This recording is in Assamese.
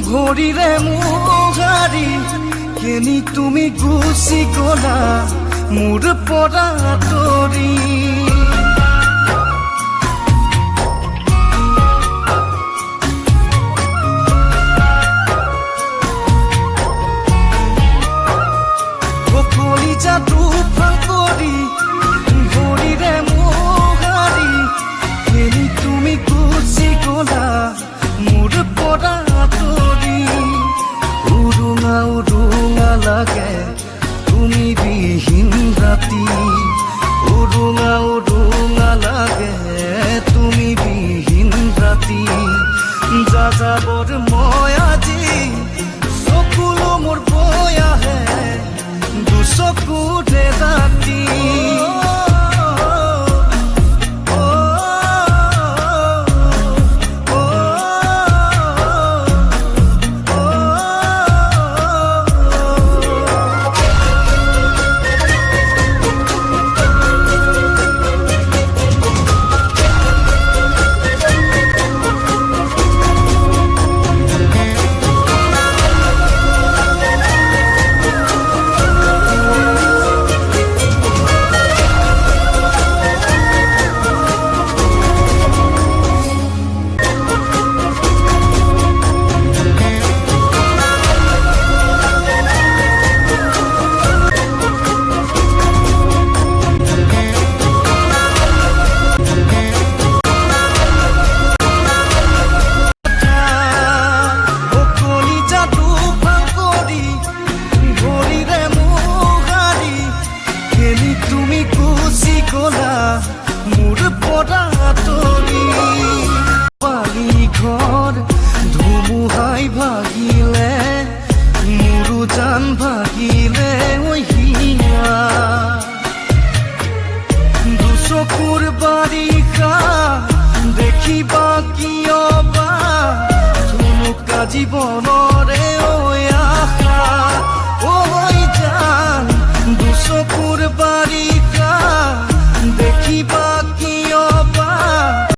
ভৰিৰে মোহাৰি কেনি তুমি গুচি গলা মোৰ পৰা আঁতৰি কলিজাটো ফাল কৰি ভৰিৰে মোহাৰি কেনি তুমি গুচি গলা মোৰ পৰা আঁতৰি উৰুঙা উৰুঙা লাগে তুমি বিহীন ৰাতি উৰুঙা উৰুঙা লাগে তুমি বিহীন ৰাতি যাযাবৰ মই আজি চকুলো মোৰ বৈ আহে দুচকুতে ৰাতি মোৰ পৰা আঁতৰি পালি ঘৰ ধুমুহাই ভাগিলে মোৰো জান ভাগিলে হিয়া দুচকুৰ বাৰিষা দেখিবা কিয় বা ধুমুকা জীৱনৰ